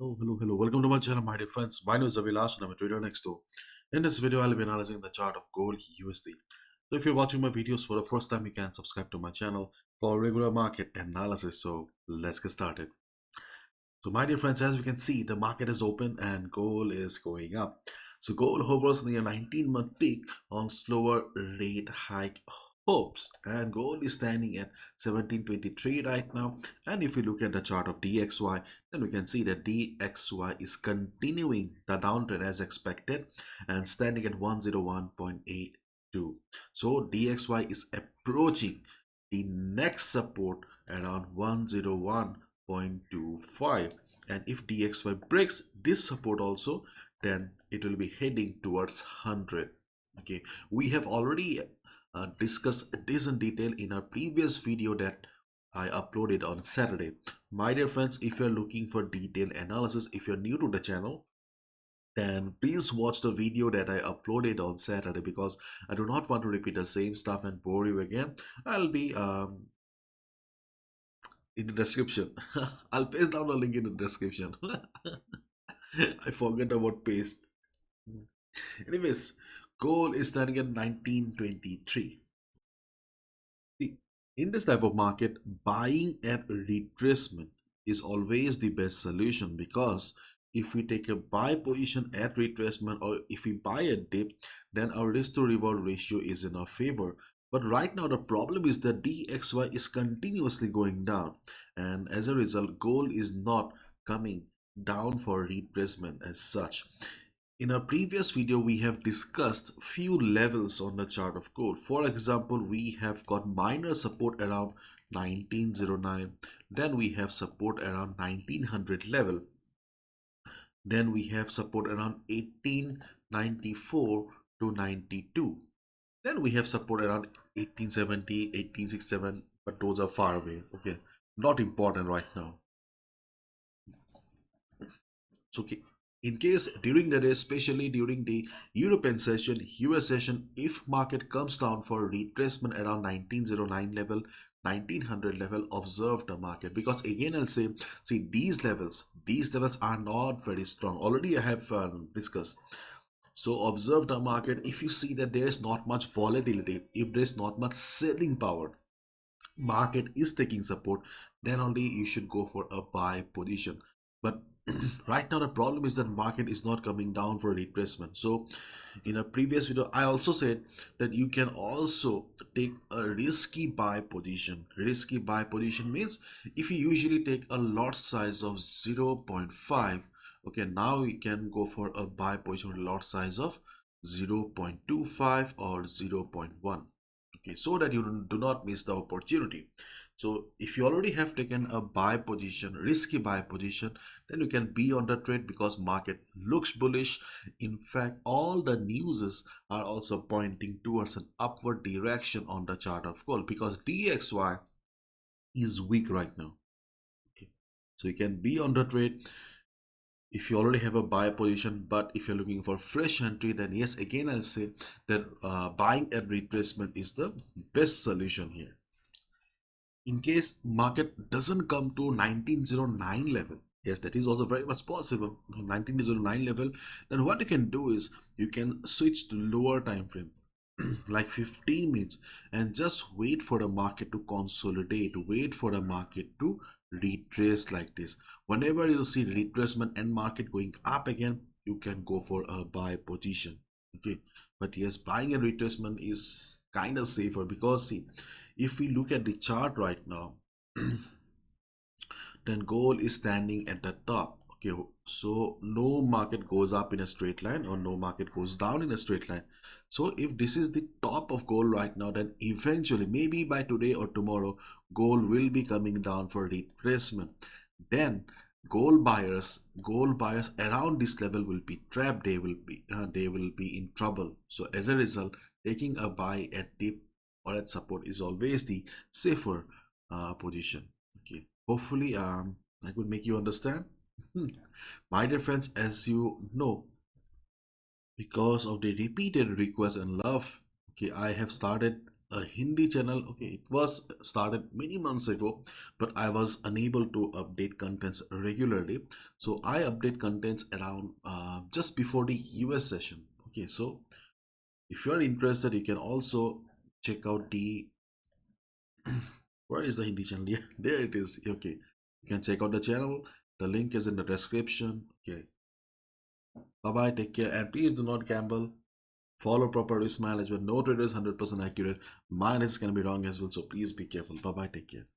Hello. Welcome to my channel, my dear friends. My name is Avilash and I'm a trader next door. In this video, I'll be analyzing the chart of gold USD. So if you're watching my videos for the first time, you can subscribe to my channel for regular market analysis. So let's get started. So my dear friends, as you can see, the market is open and gold is going up. So gold hovers near 19-month peak on slower rate hike hopes, and gold is standing at 1723 right now. And if we look at the chart of DXY, then we can see that DXY is continuing the downtrend as expected and standing at 101.82. So DXY is approaching the next support around 101.25, and if DXY breaks this support also, then it will be heading towards 100. Okay, we have already discussed this in detail in our previous video that I uploaded on Saturday. My dear friends, if you're looking for detailed analysis, if you're new to the channel, then please watch the video that I uploaded on Saturday, because I do not want to repeat the same stuff and bore you again. I'll be in the description. I'll paste down the link in the description. I forget about paste. Anyways, gold is standing at 1923. In this type of market, buying at retracement is always the best solution, because if we take a buy position at retracement or if we buy a dip, then our risk to reward ratio is in our favor. But right now the problem is that DXY is continuously going down, and as a result gold is not coming down for retracement as such. In our previous video, we have discussed few levels on the chart of gold. For example, we have got minor support around 1909. Then we have support around 1900 level. Then we have support around 1894 to 92. Then we have support around 1870, 1867, but those are far away. Okay, not important right now. So in case during the day, especially during the European session, US session, if market comes down for retracement around 1909 level, 1900 level, observe the market, because again I'll say, see, these levels are not very strong. Already I have discussed. So observe the market. If you see that there is not much volatility, if there is not much selling power, market is taking support, then only you should go for a buy position. But right now the problem is that market is not coming down for retracement. So in a previous video I also said that you can also take a risky buy position. Risky buy position means if you usually take a lot size of 0.5, okay, now you can go for a buy position with lot size of 0.25 or 0.1. Okay, so that you do not miss the opportunity. So if you already have taken a buy position, risky buy position, then you can be on the trade, because market looks bullish. In fact, all the newses are also pointing towards an upward direction on the chart of gold, because DXY is weak right now. Okay, so you can be on the trade if you already have a buy position. But if you're looking for fresh entry, then yes, again I'll say that buying at retracement is the best solution here. In case market doesn't come to 1909 level, yes, that is also very much possible, 1909 level, then what you can do is you can switch to lower time frame like 15 minutes, and just wait for the market to consolidate, wait for the market to retrace like this. Whenever you see retracement and market going up again, you can go for a buy position. Okay, but yes, buying a retracement is kind of safer, because see, if we look at the chart right now, then gold is standing at the top. Okay, so no market goes up in a straight line or no market goes down in a straight line. So if this is the top of gold right now, then eventually, maybe by today or tomorrow, gold will be coming down for retracement. Then gold buyers around this level will be trapped. They will be in trouble. So as a result, taking a buy at dip or at support is always the safer position. Okay, hopefully I could make you understand. My dear friends, as you know, because of the repeated requests and love, okay, I have started a Hindi channel. Okay, it was started many months ago, but I was unable to update contents regularly. So I update contents around just before the US session. Okay, so if you are interested, you can also check out the where is the Hindi channel? Yeah, there it is. Okay, you can check out the channel. The link is in the description. Okay, bye bye. Take care, and please do not gamble. Follow proper risk management. No trader is 100% accurate. Mine is going to be wrong as well. So please be careful. Bye bye. Take care.